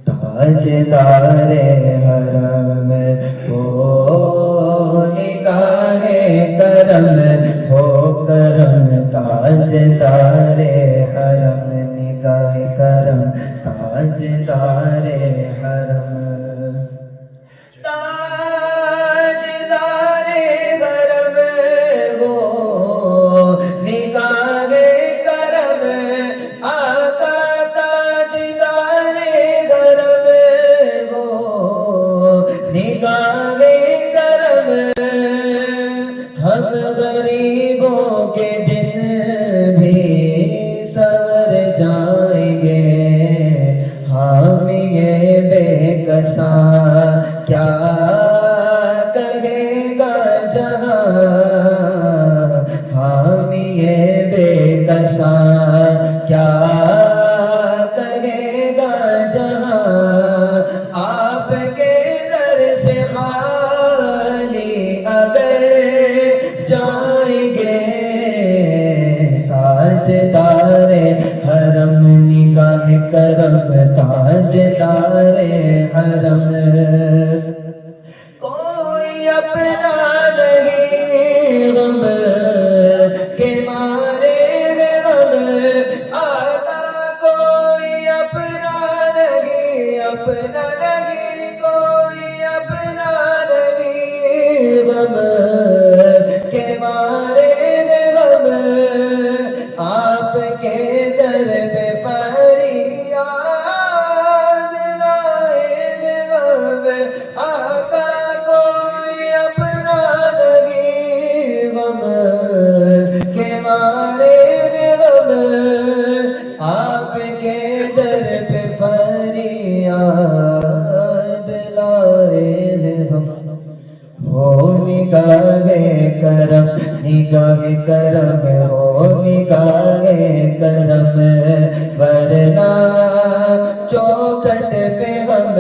تاجدار حرم ہو نگاہ کرم ہو کرم، تاجدار حرم نگاہ کرم، تاجدار حرم، تاجدار حرم ہو نگاہ کرم، آقا تاجدار حرم ہو نگاہ کرم، ہم غریبوں کے دن بھی سور جائیں گے، ہم یہ بے کساں کیا کہے گا جہاں، ہم یہ بے کساں کیا کہے گا جہاں، آپ کے در سے خالی اگر جائیں گے، تاجدار حرم نگاہ کرم، تاجدار حرم، کوئی اپنا نہیں غم کے مارے غم، آقا کوئی اپنا نہیں، اپنا نہیں کوئی اپنا نہیں غم کے مارے غم، آپ کے در پہ فریاد لائے غم، آقا کوئی اپنا نہیں غم کے مارے غم، آپ کے در پہ فریاد لائے ہم، ہو نگاہ کرم، نگاہ کرم ہو نگاہ کرم، ورنہ چوکھٹ پہ ہم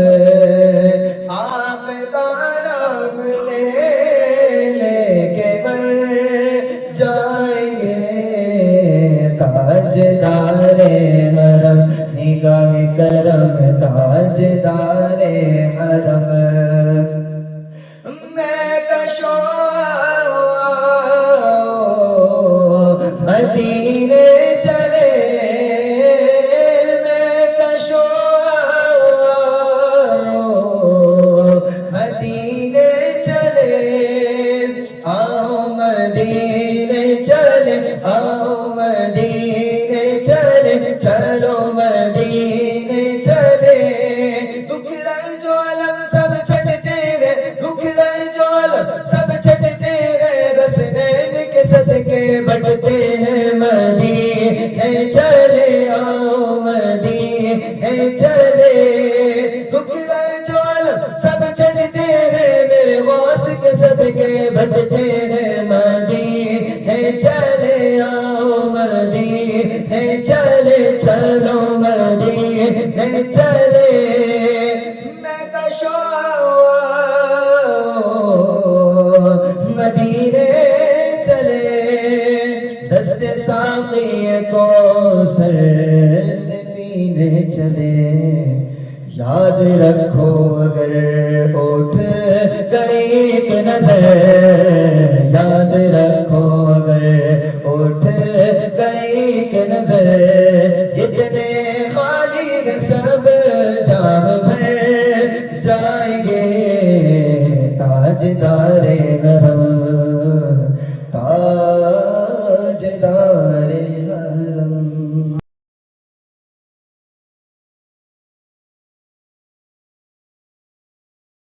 آپ کا نام لے لے کے مر جائیں گے، تاجدار حرم نگاہ کرم، تاجدار حرم، میں کشو مدینے چلے، میں کشو مدینے چلے، آؤ مدینے چلے، آؤ مدینے چلے، چلو مدینے چلے، دکھ رنج جو علم سب چھٹتے ہیں، دکھ رنج جو علم سب چھٹتے ہیں، رسنین کے صدقے بٹتے ہیں، مدینے چلے، آؤ مدینے چلے، دکھ رنج جو علم سب چھٹتے ہیں، میرے غوث کے صدقے بٹتے ہیں، مدینے چلے، آؤ مدینے چلے، چلو مدینے چلے، میں کشو مدینے چلے، دست ساقی کو سر سے پینے چلے، یاد رکھو اگر اٹھ گئی ایک نظر، یاد رکھو اگر اٹھ گئی ایک نظر، جتنے خالی ہیں سب جام بھر جائیں گے، تاجدار حرم